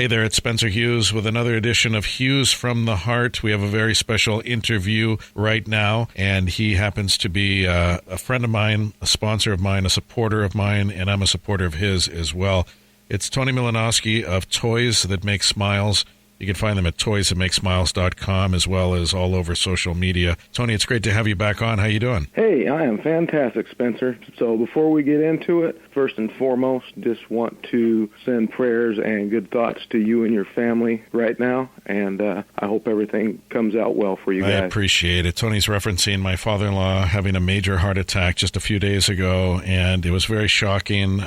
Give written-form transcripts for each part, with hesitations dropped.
Hey there, it's Spencer Hughes with another edition of Hughes from the Heart. We have a very special interview right now, and he happens to be a friend of mine, a sponsor of mine, a supporter of mine, and I'm a supporter of his as well. It's Tony Milanowski of Toys That Make Smiles. You can find them at toysthatmakesmiles.com as well as all over social media. Tony, it's great to have you back on. How you doing? Hey, I am fantastic, Spencer. So before we get into it, first and foremost, just want to send prayers and good thoughts to you and your family right now, and I hope everything comes out well for you guys. I appreciate it. Tony's referencing my father-in-law having a major heart attack just a few days ago, and it was very shocking.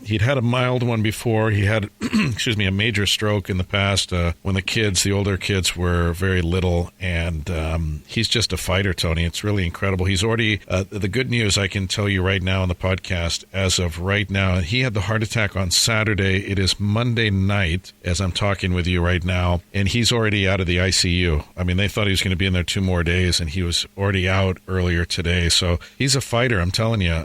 He'd had a mild one before. He had, a major stroke in the past when the older kids were very little, and he's just a fighter, Tony. It's really incredible. He's already, the good news I can tell you right now on the podcast, as of right now, he had the heart attack on Saturday. It is Monday night as I'm talking with you right now, and he's already out of the ICU. I mean, they thought he was going to be in there 2 more days, and he was already out earlier today. So he's a fighter, I'm telling you.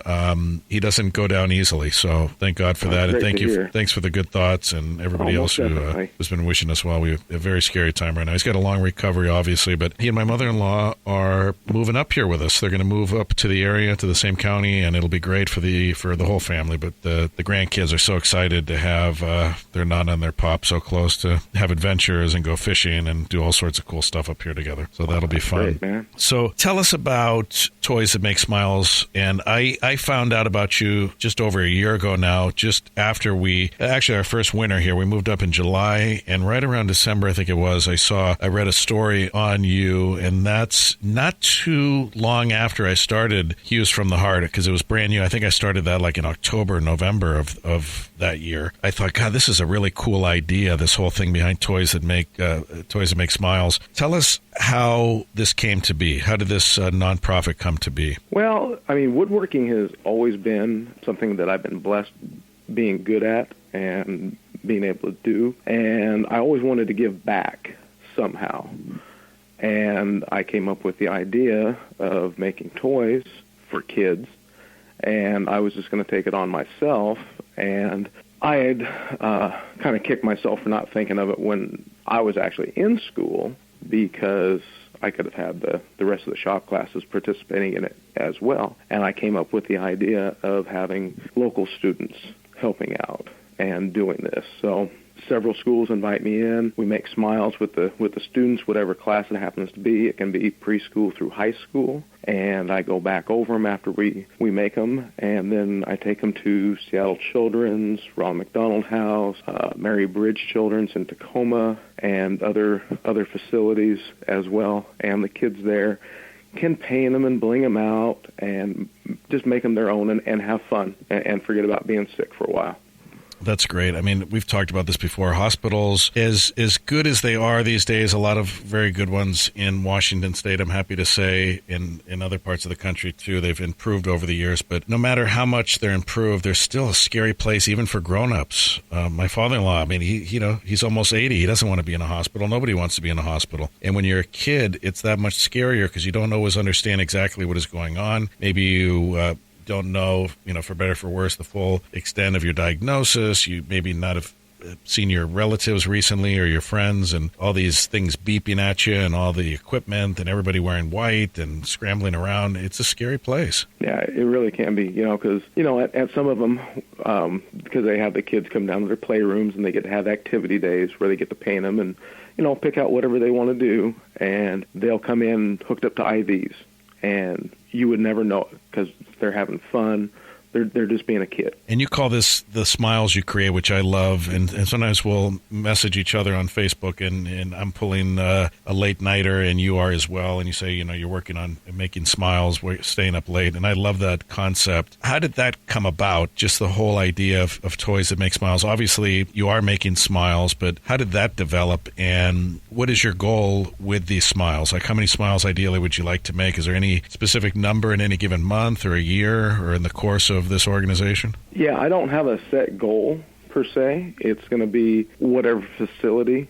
He doesn't go down easily, so thank God for that. And thank you. Thanks for the good thoughts, and everybody else who's been wishing us well. We a very scary time right now. He's got a long recovery, obviously, but he and my mother-in-law are moving up here with us. They're going to move up to the area, to the same county, and it'll be great for the whole family. But the grandkids are so excited to have their nana and their pop so close to have adventures and go fishing and do all sorts of cool stuff up here together. So that'll be fun. Great, man. So tell us about Toys That Make Smiles. And I found out about you just over a year ago now, just after our first winter here. We moved up in July, and right around December, I think it was, I read a story on you, and that's not too long after I started Hughes from the Heart, because it was brand new. I think I started that like in October, November of that year. I thought, God, this is a really cool idea, this whole thing behind Toys That Make Smiles. Tell us how this came to be. How did this nonprofit come to be? Well, I mean, woodworking has always been something that I've been blessed being good at and being able to do, and I always wanted to give back somehow. And I came up with the idea of making toys for kids, and I was just going to take it on myself. And I had kind of kicked myself for not thinking of it when I was actually in school, because I could have had the rest of the shop classes participating in it as well. And I came up with the idea of having local students helping out and doing this. So several schools invite me in. We make smiles with the students, whatever class it happens to be. It can be preschool through high school. And I go back over them after we make them, and then I take them to Seattle Children's, Ronald McDonald House, Mary Bridge Children's in Tacoma, and other facilities as well. And the kids there can paint them and bling them out and just make them their own and have fun and forget about being sick for a while. That's great. I mean, we've talked about this before. Hospitals, as good as they are these days, a lot of very good ones in Washington State, I'm happy to say, in other parts of the country, too. They've improved over the years. But no matter how much they're improved, they're still a scary place, even for grown-ups. My father-in-law, I mean, he's almost 80. He doesn't want to be in a hospital. Nobody wants to be in a hospital. And when you're a kid, it's that much scarier because you don't always understand exactly what is going on. Maybe you don't know, for better or for worse, the full extent of your diagnosis. You maybe not have seen your relatives recently or your friends, and all these things beeping at you and all the equipment and everybody wearing white and scrambling around. It's a scary place. Yeah, it really can be, because, at some of them, because they have the kids come down to their playrooms and they get to have activity days where they get to paint them and, pick out whatever they want to do, and they'll come in hooked up to IVs. And you would never know it because they're having fun. They're just being a kid. And you call this the smiles you create, which I love. And sometimes we'll message each other on Facebook, and I'm pulling a late nighter, and you are as well. And you say, you're working on making smiles, staying up late. And I love that concept. How did that come about, just the whole idea of Toys That Make Smiles? Obviously, you are making smiles, but how did that develop? And what is your goal with these smiles? Like, how many smiles ideally would you like to make? Is there any specific number in any given month or a year or in the course of this organization? Yeah, I don't have a set goal per se. It's going to be whatever facility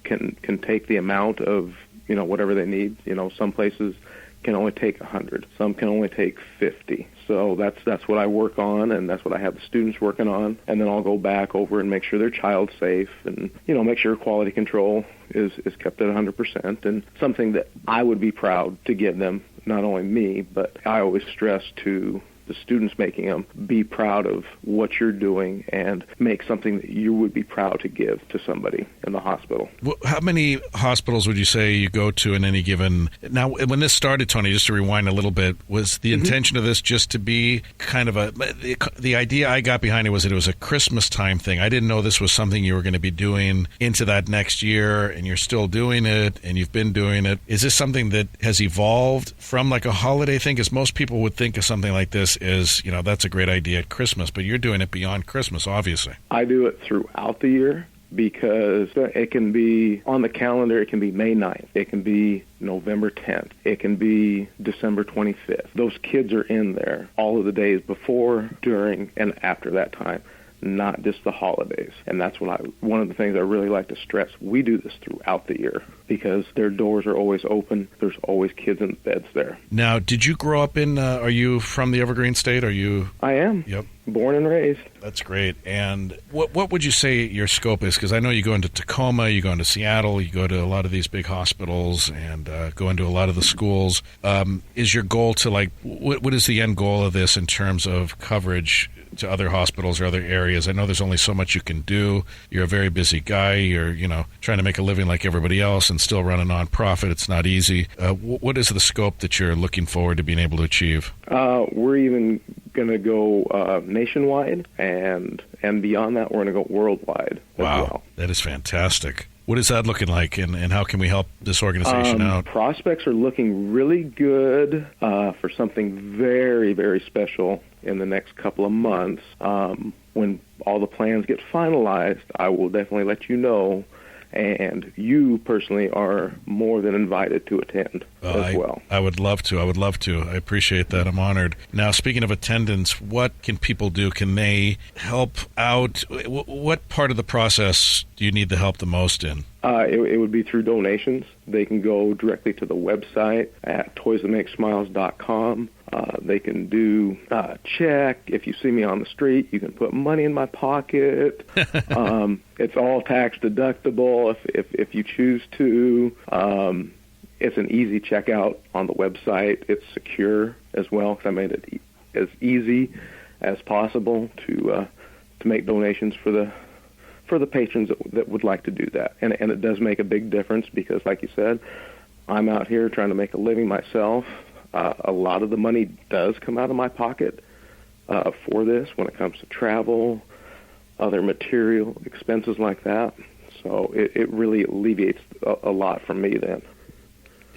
can take the amount of whatever they need. Some places can only take 100. Some can only take 50. So that's what I work on, and that's what I have the students working on. And then I'll go back over and make sure their child's safe, and make sure quality control is kept at 100%, and something that I would be proud to give them. Not only me, but I always stress to the students making them, be proud of what you're doing and make something that you would be proud to give to somebody in the hospital. How many hospitals would you say you go to in any given... Now, when this started, Tony, just to rewind a little bit, was the intention of this just to be kind of the idea I got behind it was that it was a Christmas time thing. I didn't know this was something you were going to be doing into that next year, and you're still doing it, and you've been doing it. Is this something that has evolved from like a holiday thing? Because most people would think of something like this is, that's a great idea at Christmas, but you're doing it beyond Christmas, obviously. I do it throughout the year because it can be on the calendar. It can be May 9th. It can be November 10th. It can be December 25th. Those kids are in there all of the days before, during, and after that time, not just the holidays. And that's one of the things I really like to stress. We do this throughout the year because their doors are always open. There's always kids in beds there. Now, did you grow up are you from the Evergreen State? Are you? I am. Yep. Born and raised. That's great. And what would you say your scope is? Because I know you go into Tacoma, you go into Seattle, you go to a lot of these big hospitals and go into a lot of the schools. Is your goal to what is the end goal of this in terms of coverage to other hospitals or other areas? I know there's only so much you can do. You're a very busy guy. You're, trying to make a living like everybody else and still run a nonprofit. It's not easy. What is the scope that you're looking forward to being able to achieve? We're even going to go nationwide, and beyond that, we're going to go worldwide as well. That is fantastic. What is that looking like, and how can we help this organization out? Prospects are looking really good for something very, very special in the next couple of months. When all the plans get finalized, I will definitely let you know, and you personally are more than invited to attend as well. I would love to. I appreciate that. I'm honored. Now, speaking of attendance, what can people do? Can they help out? What part of the process do you need the help the most in? It would be through donations. They can go directly to the website at toysthatmakesmiles.com. They can do check. If you see me on the street, you can put money in my pocket. It's all tax deductible if you choose to. It's an easy checkout on the website. It's secure as well because I made it as easy as possible to make donations for the patrons that would like to do that. And it does make a big difference because, like you said, I'm out here trying to make a living myself. A lot of the money does come out of my pocket for this when it comes to travel, other material expenses like that. So it really alleviates a lot from me then.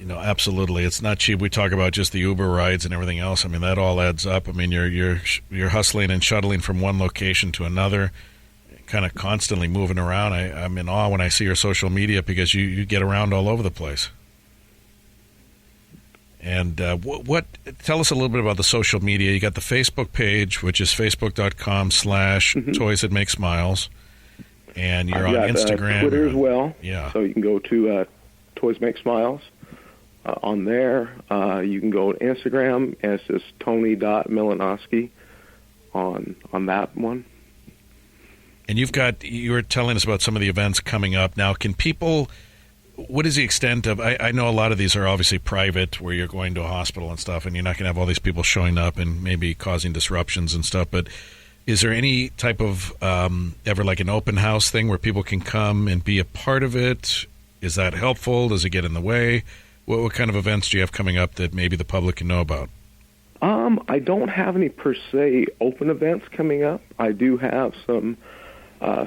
Absolutely. It's not cheap. We talk about just the Uber rides and everything else. I mean, that all adds up. I mean, you're hustling and shuttling from one location to another, kind of constantly moving around. I'm in awe when I see your social media because you get around all over the place. And tell us a little bit about the social media. You got the Facebook page, which is facebook.com/Toys That Make Smiles. And you're on Instagram. Twitter as well. Yeah. So you can go to Toys Make Smiles. On there, you can go to Instagram, and it's just Tony.Milanowski on that one. And you were telling us about some of the events coming up. Now, can people, what is the extent of, I know a lot of these are obviously private, where you're going to a hospital and stuff, and you're not going to have all these people showing up and maybe causing disruptions and stuff, but is there any type of, ever like an open house thing where people can come and be a part of it? Is that helpful? Does it get in the way? What kind of events do you have coming up that maybe the public can know about? I don't have any per se open events coming up. I do have some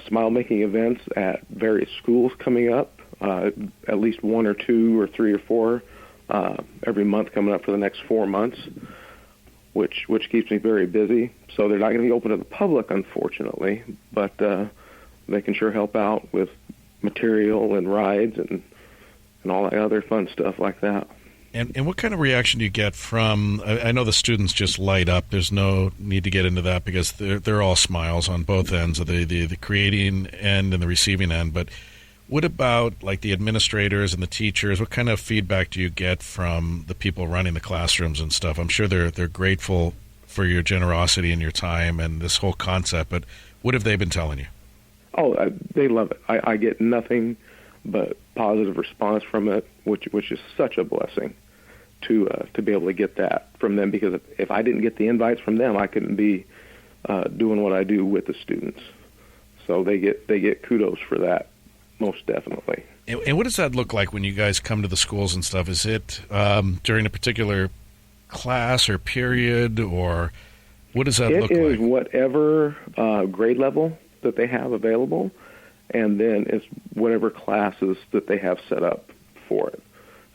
smile-making events at various schools coming up, at least 1 or 2 or 3 or 4 every month coming up for the next 4 months, which keeps me very busy. So they're not going to be open to the public, unfortunately, but they can sure help out with material and rides and all that other fun stuff like that. And what kind of reaction do you get from, I know the students just light up. There's no need to get into that because they're all smiles on both ends of the creating end and the receiving end. But what about like the administrators and the teachers? What kind of feedback do you get from the people running the classrooms and stuff? I'm sure they're grateful for your generosity and your time and this whole concept. But what have they been telling you? Oh, they love it. I get nothing but positive response from it, which is such a blessing to be able to get that from them, because if I didn't get the invites from them, I couldn't be doing what I do with the students. So they get kudos for that, most definitely. And what does that look like when you guys come to the schools and stuff? Is it during a particular class or period, or what does that look like? It is whatever grade level that they have available, and then it's whatever classes that they have set up for it.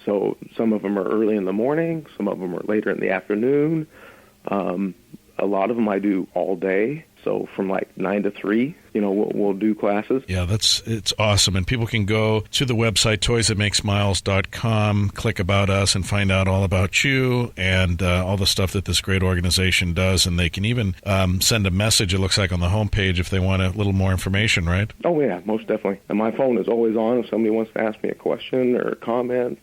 So some of them are early in the morning, some of them are later in the afternoon. A lot of them I do all day. So from like 9 to 3, we'll do classes. Yeah, it's awesome. And people can go to the website, toysthatmakesmiles.com, click About Us, and find out all about you and all the stuff that this great organization does. And they can even send a message, it looks like, on the homepage if they want a little more information, right? Oh, yeah, most definitely. And my phone is always on. If somebody wants to ask me a question or a comment,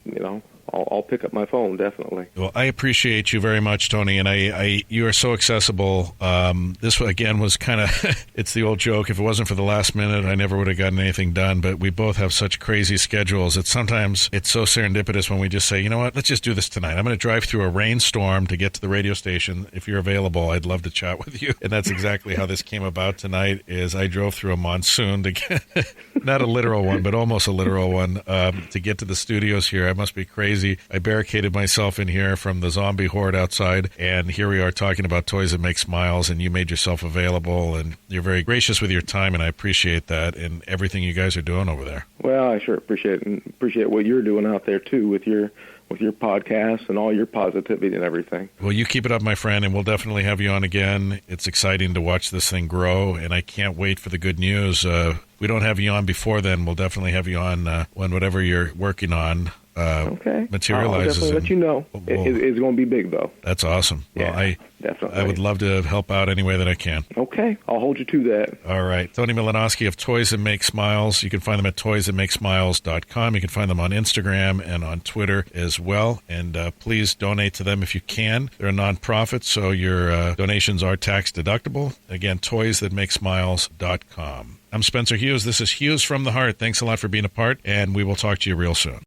I'll pick up my phone, definitely. Well, I appreciate you very much, Tony, and you are so accessible. This, again, was kind of, it's the old joke, if it wasn't for the last minute, I never would have gotten anything done, but we both have such crazy schedules that sometimes it's so serendipitous when we just say, you know what, let's just do this tonight. I'm going to drive through a rainstorm to get to the radio station. If you're available, I'd love to chat with you. And that's exactly how this came about tonight, is I drove through a monsoon to get, not a literal one, but almost a literal one, to get to the studios here. I must be crazy. I barricaded myself in here from the zombie horde outside, and here we are talking about Toys That Make Smiles, and you made yourself available, and you're very gracious with your time, and I appreciate that and everything you guys are doing over there. Well, I sure appreciate it, and appreciate what you're doing out there, too, with your podcast and all your positivity and everything. Well, you keep it up, my friend, and we'll definitely have you on again. It's exciting to watch this thing grow, and I can't wait for the good news. We don't have you on before then. We'll definitely have you on when whatever you're working on okay. materializes. I'll definitely let you know. It's going to be big, though. That's awesome. Yeah, well, definitely. I would love to help out any way that I can. Okay. I'll hold you to that. All right. Tony Milanowski of Toys That Make Smiles. You can find them at toysthatmakesmiles.com. You can find them on Instagram and on Twitter as well. And please donate to them if you can. They're a nonprofit, so your donations are tax deductible. Again, toysthatmakesmiles.com. I'm Spencer Hughes. This is Hughes from the Heart. Thanks a lot for being a part, and we will talk to you real soon.